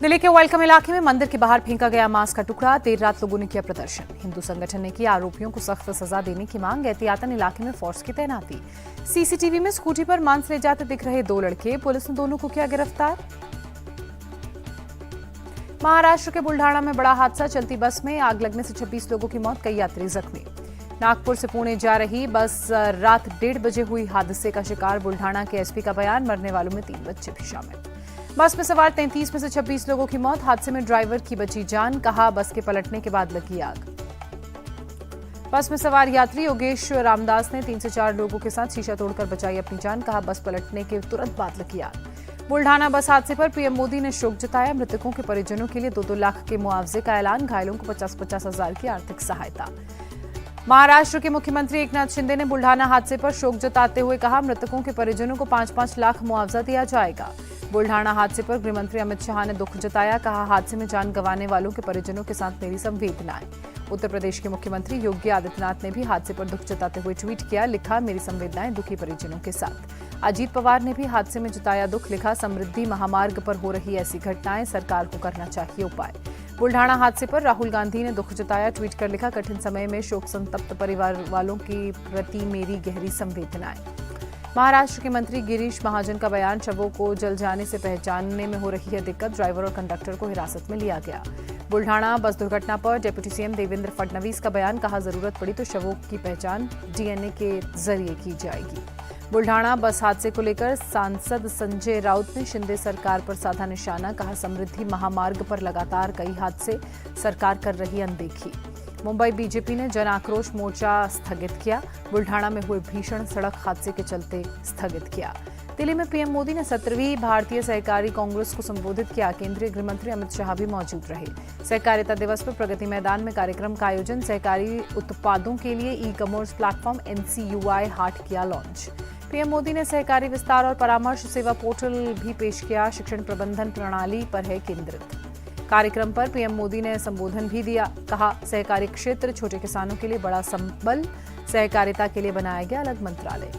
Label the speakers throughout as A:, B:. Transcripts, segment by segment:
A: दिल्ली के वेलकम इलाके में मंदिर के बाहर फेंका गया मांस का टुकड़ा, देर रात लोगों ने किया प्रदर्शन। हिंदू संगठन ने की आरोपियों को सख्त सजा देने की मांग, एहतियातन इलाके में फोर्स की तैनाती। सीसीटीवी में स्कूटी पर मांस ले जाते दिख रहे दो लड़के, पुलिस ने दोनों को किया गिरफ्तार। महाराष्ट्र के बुल्ढाणा में बड़ा हादसा, चलती बस में आग लगने से 26 लोगों की मौत, कई यात्री जख्मी। नागपुर से पुणे जा रही बस रात 1:30 बजे हुई हादसे का शिकार, बुल्ढाणा के एसपी का बयान, मरने वालों में 3 बच्चे भी शामिल। बस में सवार 33 में से 26 लोगों की मौत, हादसे में ड्राइवर की बची जान, कहा बस के पलटने के बाद लगी आग। बस में सवार यात्री योगेश रामदास ने 3 से 4 लोगों के साथ शीशा तोड़कर बचाई अपनी जान, कहा बस पलटने के तुरंत बाद लगी आग। बुल्ढाना बस हादसे पर पीएम मोदी ने शोक जताया, मृतकों के परिजनों के लिए 2-2 लाख के मुआवजे का ऐलान, घायलों को 50-50 हजार की आर्थिक सहायता। महाराष्ट्र के मुख्यमंत्री एकनाथ शिंदे ने बुल्ढाना हादसे पर शोक जताते हुए कहा, मृतकों के परिजनों को 5-5 लाख मुआवजा दिया जाएगा। बुल्ढाना हादसे पर गृहमंत्री अमित शाह ने दुख जताया, कहा हादसे में जान गंवाने वालों के परिजनों के साथ मेरी संवेदनाएं। उत्तर प्रदेश के मुख्यमंत्री योगी आदित्यनाथ ने भी हादसे पर दुख जताते हुए ट्वीट किया, लिखा मेरी संवेदनाएं दुखी परिजनों के साथ। अजीत पवार ने भी हादसे में जताया दुख, लिखा समृद्धि महामार्ग पर हो रही ऐसी घटनाएं, सरकार को करना चाहिए उपाय। बुल्ढाना हादसे पर राहुल गांधी ने दुख जताया, ट्वीट कर लिखा कठिन समय में शोक संतप्त परिवार वालों के प्रति मेरी गहरी संवेदनाएं। महाराष्ट्र के मंत्री गिरीश महाजन का बयान, शवों को जल जाने से पहचानने में हो रही है दिक्कत, ड्राइवर और कंडक्टर को हिरासत में लिया गया। बुल्ढाना बस दुर्घटना पर डिप्टी सीएम देवेंद्र फडणवीस का बयान, कहा जरूरत पड़ी तो शवों की पहचान डीएनए के जरिए की जाएगी। बुल्ढाना बस हादसे को लेकर सांसद संजय राउत ने शिंदे सरकार पर साधा निशाना, कहा समृद्धि महामार्ग पर लगातार कई हादसे, सरकार कर रही अनदेखी। मुंबई बीजेपी ने जन आक्रोश मोर्चा स्थगित किया, बुल्ढाना में हुए भीषण सड़क हादसे के चलते स्थगित किया। दिल्ली में पीएम मोदी ने 17वीं भारतीय सहकारी कांग्रेस को संबोधित किया, केंद्रीय गृहमंत्री अमित शाह भी मौजूद रहे। सहकारिता दिवस पर प्रगति मैदान में कार्यक्रम का आयोजन, सहकारी उत्पादों के लिए ई कॉमर्स प्लेटफॉर्म NCUI हाट किया लॉन्च। पीएम मोदी ने सहकारी विस्तार और परामर्श सेवा पोर्टल भी पेश किया, शिक्षण प्रबंधन प्रणाली पर है केंद्रित। कार्यक्रम पर पीएम मोदी ने संबोधन भी दिया, कहा सहकारी क्षेत्र छोटे किसानों के लिए बड़ा संबल, सहकारिता के लिए बनाया गया अलग मंत्रालय।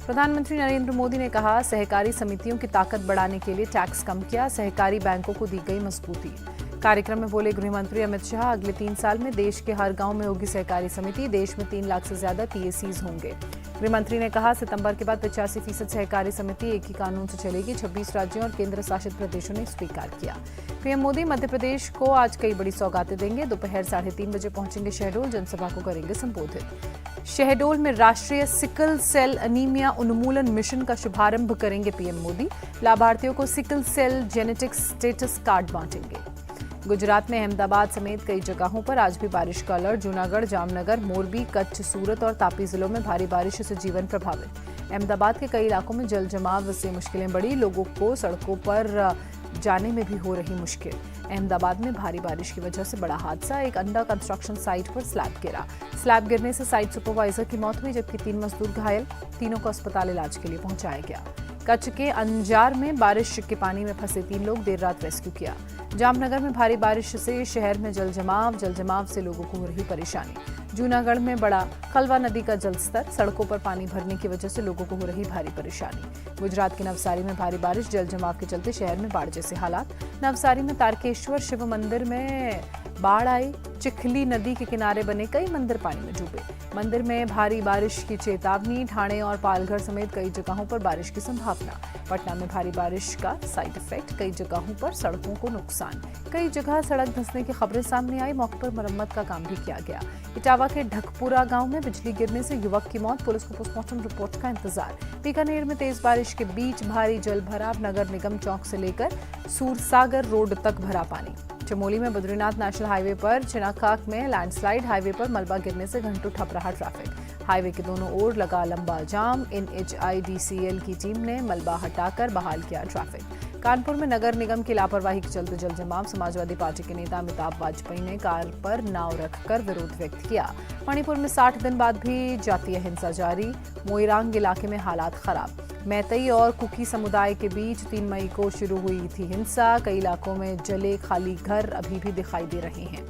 A: प्रधानमंत्री नरेंद्र मोदी ने कहा सहकारी समितियों की ताकत बढ़ाने के लिए टैक्स कम किया, सहकारी बैंकों को दी गई मजबूती। कार्यक्रम में बोले गृहमंत्री अमित शाह, अगले 3 साल में देश के हर गांव में होगी सहकारी समिति, देश में 3 लाख से ज्यादा TACs होंगे। गृहमंत्री ने कहा सितंबर के बाद 85% सहकारी समिति एक ही कानून से चलेगी, 26 राज्यों और केंद्र शासित प्रदेशों ने स्वीकार किया। पीएम मोदी मध्य प्रदेश को आज कई बड़ी सौगातें देंगे, दोपहर 3:30 बजे पहुंचेंगे शहडोल, जनसभा को करेंगे संबोधित। शहडोल में राष्ट्रीय सिकल सेल अनीमिया उन्मूलन मिशन का शुभारंभ करेंगे पीएम मोदी, लाभार्थियों को sickle cell genetics status card बांटेंगे। गुजरात में अहमदाबाद समेत कई जगहों पर आज भी बारिश का अलर्ट, जूनागढ़, जामनगर, मोरबी, कच्छ, सूरत और तापी जिलों में भारी बारिश से जीवन प्रभावित। अहमदाबाद के कई इलाकों में जल जमाव से मुश्किलें बढ़ी, लोगों को सड़कों पर जाने में भी हो रही मुश्किल। अहमदाबाद में भारी बारिश की वजह से बड़ा हादसा, एक अंडर कंस्ट्रक्शन साइट पर स्लैब गिरा। स्लैब गिरने से साइट सुपरवाइजर की मौत हुई, जबकि 3 मजदूर घायल, तीनों को अस्पताल इलाज के लिए पहुंचाया गया। कच्छ के अंजार में बारिश के पानी में फंसे 3 लोग, देर रात रेस्क्यू किया। जामनगर में भारी बारिश से शहर में जल जमाव से लोगों को हो रही परेशानी। जूनागढ़ में बड़ा खलवा नदी का जलस्तर, सड़कों पर पानी भरने की वजह से लोगों को हो रही भारी परेशानी। गुजरात के नवसारी में भारी बारिश, जल जमाव के चलते शहर में बाढ़ जैसे हालात। नवसारी में तारकेश्वर शिव मंदिर में बाढ़ आई, चिखली नदी के किनारे बने कई मंदिर पानी में डूबे। मंदिर में भारी बारिश की चेतावनी, ठाणे और पालघर समेत कई जगहों पर बारिश की संभावना। पटना में भारी बारिश का साइड इफेक्ट, कई जगहों पर सड़कों को नुकसान, कई जगह सड़क धंसने की खबरें सामने आई, मौके पर मरम्मत का काम भी किया गया। इटावा के ढकपुरा गांव में बिजली गिरने से युवक की मौत, पुलिस को पोस्टमार्टम रिपोर्ट का इंतजार। बीकानेर में तेज बारिश के बीच भारी जल भराव, नगर निगम चौक से लेकर सूरसागर रोड तक भरा पानी। चमोली में बद्रीनाथ नेशनल हाईवे पर चिनाखाक में लैंडस्लाइड, हाईवे पर मलबा गिरने से घंटों ठप रहा ट्रैफिक। हाईवे के दोनों ओर लगा लंबा जाम, NHIDCL की टीम ने मलबा हटाकर बहाल किया ट्रैफिक। कानपुर में नगर निगम की लापरवाही के चलते जल जमाव, समाजवादी पार्टी के नेता अमिताभ वाजपेयी ने कार पर नाव रखकर विरोध व्यक्त किया। मणिपुर में 60 दिन बाद भी जातीय हिंसा जारी, मोइरांग इलाके में हालात खराब। मैतई और कुकी समुदाय के बीच 3 मई को शुरू हुई थी हिंसा, कई इलाकों में जले खाली घर अभी भी दिखाई दे रहे हैं।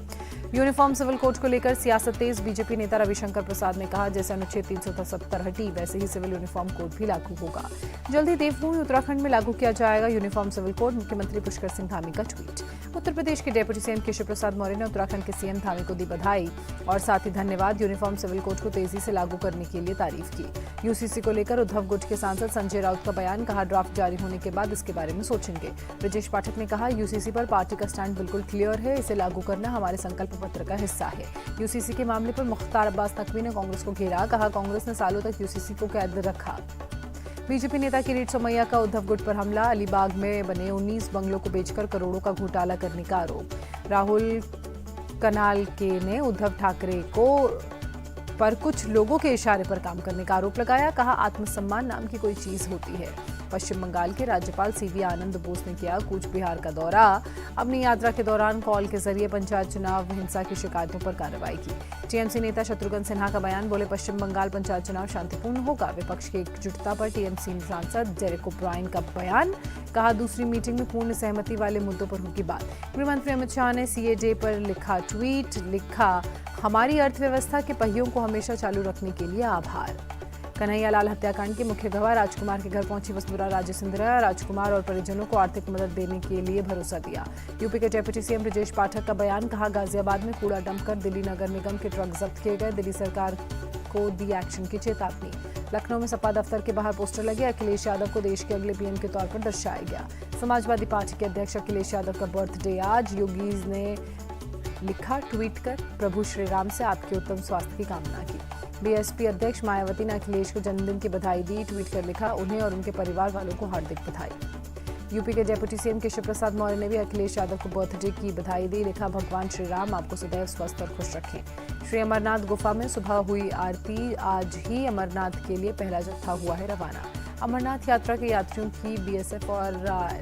A: यूनिफॉर्म सिविल कोड को लेकर सियासत तेज। बीजेपी नेता रविशंकर प्रसाद ने कहा, जैसे अनुच्छेद 370 हटी वैसे ही सिविल यूनिफॉर्म कोड भी लागू होगा। जल्दी देवभूमि उत्तराखंड में लागू किया जाएगा यूनिफॉर्म सिविल कोड। मुख्यमंत्री पुष्कर सिंह धामी का ट्वीट। उत्तर प्रदेश के डेप्यूटी सीएम केशव प्रसाद मौर्य ने उत्तराखंड के सीएम धामी को दी बधाई और साथ ही धन्यवाद। यूनिफॉर्म सिविल कोड को तेजी से लागू करने के लिए तारीफ की। यूसीसी को लेकर उद्धव गुट के सांसद संजय राउत का बयान। कहा, ड्राफ्ट जारी होने के बाद इसके बारे में सोचेंगे। ब्रजेश पाठक ने कहा, यूसीसी पर पार्टी का स्टैंड बिल्कुल क्लियर है, इसे लागू करना हमारे संकल्प पत्र का हिस्सा है। यूसीसी के मामले पर मुख्तार अब्बास नकवी ने कांग्रेस को घेरा। कहा, कांग्रेस ने सालों तक यूसीसी को कैद रखा। बीजेपी नेता किरीट सोमैया का उद्धव गुट पर हमला। अलीबाग में बने 19 बंगलों को बेचकर करोड़ों का घोटाला करने का आरोप। राहुल कनालके ने उद्धव ठाकरे को पर कुछ लोगों के इशारे पर काम करने का आरोप लगाया। कहा, आत्मसम्मान नाम की कोई चीज होती है। पश्चिम बंगाल के राज्यपाल सीवी आनंद बोस ने किया कूच बिहार का दौरा। अपनी यात्रा के दौरान कॉल के जरिए पंचायत चुनाव हिंसा की शिकायतों पर कार्रवाई की। टीएमसी नेता शत्रुघ्न सिन्हा का बयान। बोले, पश्चिम बंगाल पंचायत चुनाव शांतिपूर्ण होगा। विपक्ष की एकजुटता पर टीएमसी सांसद डेरेक ओब्रायन का बयान। कहा, दूसरी मीटिंग में पूर्ण सहमति वाले मुद्दों पर होगी बात। गृहमंत्री अमित शाह ने सीए डे पर लिखा ट्वीट। लिखा, हमारी अर्थव्यवस्था के पहियों को हमेशा चालू रखने के लिए आभार। कन्हैयालाल हत्याकांड के मुख्य गवाह राजकुमार के घर पहुंची वसुंधरा राजे सिंधिया। राजकुमार और परिजनों को आर्थिक मदद देने के लिए भरोसा दिया। यूपी के डेप्यूटी सीएम ब्रजेश पाठक का बयान। कहा, गाजियाबाद में कूड़ा डंप कर दिल्ली नगर निगम के ट्रक जब्त किए गए। दिल्ली सरकार को दी एक्शन की चेतावनी। लखनऊ में सपा दफ्तर के बाहर पोस्टर लगे। अखिलेश यादव को देश के अगले पीएम के तौर पर दर्शाया गया। समाजवादी पार्टी के अध्यक्ष अखिलेश यादव का बर्थडे आज। योगीज ने लिखा ट्वीट कर, प्रभु श्री राम से आपके उत्तम स्वास्थ्य की कामना की। बीएसपी अध्यक्ष मायावती ने अखिलेश को जन्मदिन की बधाई दी। ट्वीट कर लिखा, उन्हें और उनके परिवार वालों को हार्दिक बधाई। यूपी के डेप्यूटी सीएम केशव प्रसाद मौर्य ने भी अखिलेश यादव को बर्थडे की बधाई दी। लिखा, भगवान श्री राम आपको सदैव स्वस्थ और खुश रखें। श्री अमरनाथ गुफा में सुबह हुई आरती। आज ही अमरनाथ के लिए पहला जत्था हुआ है रवाना। अमरनाथ यात्रा के यात्रियों की बीएसएफ और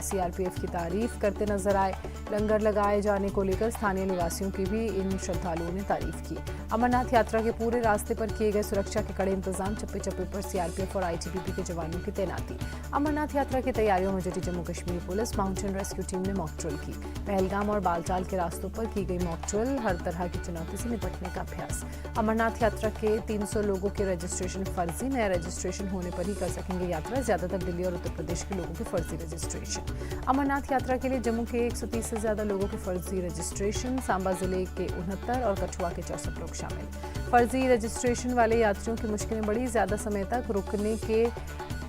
A: सीआरपीएफ की तारीफ करते नजर आए। लंगर लगाए जाने को लेकर स्थानीय निवासियों की भी इन श्रद्धालुओं ने तारीफ की। अमरनाथ यात्रा के पूरे रास्ते पर किए गए सुरक्षा के कड़े इंतजाम। चप्पे चप्पे पर सीआरपीएफ और आईटीबीपी के जवानों की तैनाती। अमरनाथ यात्रा की तैयारियों में जुटी Jammu Kashmir police. Mountain rescue team ने मॉक ड्रिल की। पहलगाम और बालटाल के रास्तों पर की गई मॉक ड्रिल। हर तरह की चुनौती से निपटने का अभ्यास। अमरनाथ यात्रा के 300 लोगों के रजिस्ट्रेशन फर्जी। नया रजिस्ट्रेशन होने पर ही कर सकेंगे यात्रा। ज्यादातर दिल्ली और उत्तर प्रदेश के लोगों के फर्जी रजिस्ट्रेशन। अमरनाथ यात्रा के लिए जम्मू के 130 से ज्यादा लोगों के फर्जी रजिस्ट्रेशन। सांबा जिले के 69 और कठुआ के 64 लोग शामिल। फर्जी रजिस्ट्रेशन वाले यात्रियों की मुश्किलें बढ़ी। ज्यादा समय तक रुकने के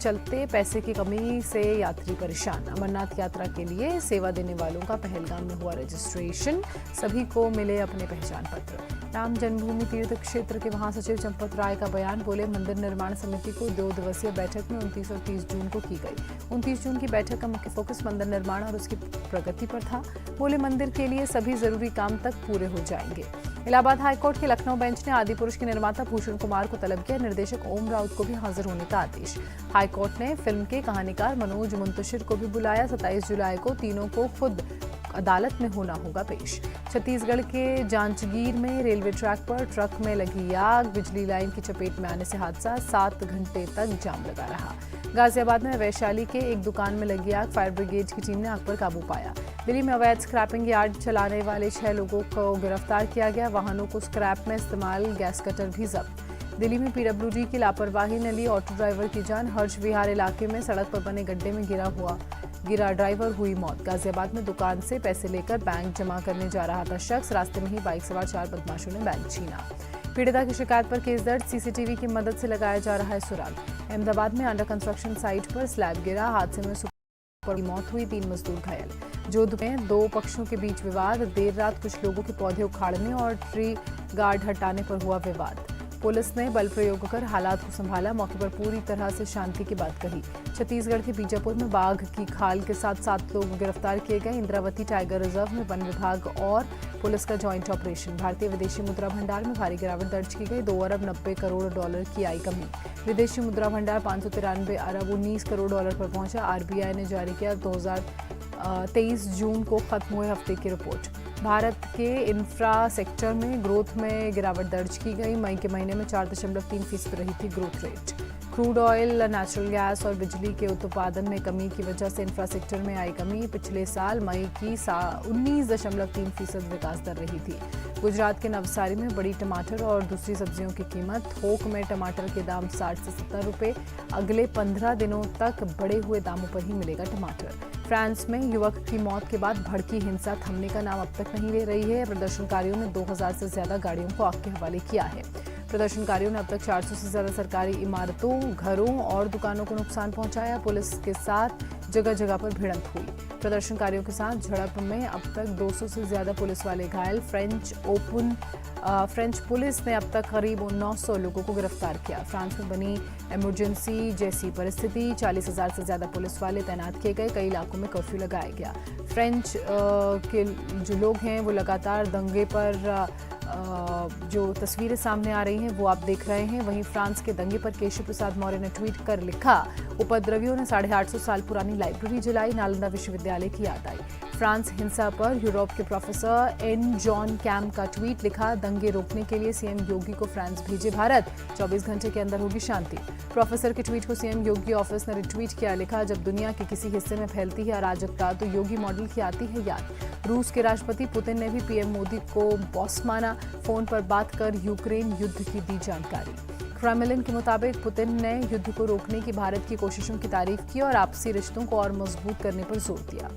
A: चलते पैसे की कमी से यात्री परेशान। अमरनाथ यात्रा के लिए सेवा देने वालों का पहलगाम में हुआ रजिस्ट्रेशन। सभी को मिले अपने पहचान पत्र। राम जन्मभूमि तीर्थ क्षेत्र के महासचिव चंपत राय का बयान। बोले, मंदिर निर्माण समिति को 2 दिवसीय बैठक में 29 और 30 जून को की गई। 29 जून की बैठक का मुख्य फोकस मंदिर निर्माण और उसकी प्रगति पर था। बोले, मंदिर के लिए सभी जरूरी काम तक पूरे हो जाएंगे। इलाहाबाद हाईकोर्ट के लखनऊ बेंच ने आदिपुरुष के निर्माता भूषण कुमार को तलब किया। निर्देशक ओम राउत को भी हाजिर होने का आदेश। हाईकोर्ट ने फिल्म के कहानीकार मनोज मुंतशिर को भी बुलाया। 27 जुलाई को तीनों को खुद अदालत में होना होगा पेश। छत्तीसगढ़ के जांजगीर में रेलवे ट्रैक पर ट्रक में लगी आग। बिजली लाइन की चपेट में आने से हादसा। 7 घंटे तक जाम लगा रहा। गाजियाबाद में वैशाली के एक दुकान में लगी आग। फायर ब्रिगेड की टीम ने आग पर काबू पाया। दिल्ली में अवैध स्क्रैपिंग यार्ड चलाने वाले 6 लोगों को गिरफ्तार किया गया। वाहनों को स्क्रैप में इस्तेमाल गैस कटर भी जब्त। दिल्ली में पीडब्ल्यूडी की लापरवाही ने ली ऑटो ड्राइवर की जान। हर्ष विहार इलाके में सड़क पर बने गड्ढे में गिरा ड्राइवर, हुई मौत। गाजियाबाद में दुकान से पैसे लेकर बैंक जमा करने जा रहा था शख्स। रास्ते में ही बाइक सवार 4 बदमाशों ने बैंक छीना। पीड़िता की शिकायत पर केस दर्ज। सीसीटीवी की मदद से लगाया जा रहा है सुराग। अहमदाबाद में अंडर कंस्ट्रक्शन साइट पर स्लैब गिरा। हादसे में सुपर की मौत हुई, 3 मजदूर घायल। जोधपुर में 2 पक्षों के बीच विवाद। देर रात कुछ लोगों के पौधे उखाड़ने और ट्री गार्ड हटाने पर हुआ विवाद। पुलिस ने बल प्रयोग कर हालात को संभाला। मौके पर पूरी तरह से शांति की बात कही। छत्तीसगढ़ के बीजापुर में बाघ की खाल के साथ 7 लोग गिरफ्तार किए गए। इंद्रावती टाइगर रिजर्व में वन विभाग और पुलिस का जॉइंट ऑपरेशन। भारतीय विदेशी मुद्रा भंडार में भारी गिरावट दर्ज की गई। 2 अरब 90 करोड़ डॉलर की आई कमी। विदेशी मुद्रा भंडार 593 अरब 19 करोड़ डॉलर पर पहुंचा। आरबीआई ने जारी किया 2023 जून को खत्म हुए हफ्ते की रिपोर्ट। भारत के इंफ्रा सेक्टर में ग्रोथ में गिरावट दर्ज की गई। मई के महीने में 4.3% रही थी growth rate. Crude oil, natural gas और बिजली के उत्पादन में कमी की वजह से इंफ्रा सेक्टर में आई कमी। पिछले साल मई की 19.3% विकास दर रही थी। गुजरात के नवसारी में बड़ी टमाटर और दूसरी सब्जियों की कीमत। थोक में टमाटर के दाम 60 से 70 रुपए। अगले 15 दिनों तक बढ़े हुए दामों पर ही मिलेगा टमाटर। फ्रांस में युवक की मौत के बाद भड़की हिंसा थमने का नाम अब तक नहीं ले रही है। प्रदर्शनकारियों ने 2000 से ज्यादा गाड़ियों को आग के हवाले किया है। प्रदर्शनकारियों ने अब तक 400 से ज्यादा सरकारी इमारतों, घरों और दुकानों को नुकसान पहुंचाया। पुलिस के साथ जगह जगह पर भिड़ंत हुई। प्रदर्शनकारियों के साथ झड़प में अब तक 200 से ज्यादा पुलिस वाले घायल। फ्रेंच पुलिस ने अब तक करीब 900 लोगों को गिरफ्तार किया। फ्रांस में बनी इमरजेंसी जैसी परिस्थिति, 40,000 से ज्यादा पुलिस वाले तैनात किए गए। कई इलाकों में कर्फ्यू लगाया गया। फ्रेंच के जो लोग हैं वो लगातार दंगे पर जो तस्वीरें सामने आ रही हैं वो आप देख रहे हैं। वहीं फ्रांस के दंगे पर केशव प्रसाद मौर्य ने ट्वीट कर लिखा, उपद्रवियों ने 850 साल पुरानी लाइब्रेरी जलाई, नालंदा विश्वविद्यालय की याद आई। फ्रांस हिंसा पर यूरोप के प्रोफेसर एन जॉन कैम का ट्वीट लिखा, दंगे रोकने के लिए सीएम योगी को फ्रांस भेजे भारत, 24 घंटे के अंदर होगी शांति। प्रोफेसर के ट्वीट को सीएम योगी ऑफिस ने रिट्वीट किया, लिखा, जब दुनिया के किसी हिस्से में फैलती है अराजकता तो योगी मॉडल की आती है याद। रूस के राष्ट्रपति पुतिन ने भी पीएम मोदी को बॉस माना, फोन पर बात कर यूक्रेन युद्ध की दी जानकारी। क्रेमलिन के मुताबिक पुतिन ने युद्ध को रोकने की भारत की कोशिशों की तारीफ की और आपसी रिश्तों को और मजबूत करने पर जोर दिया।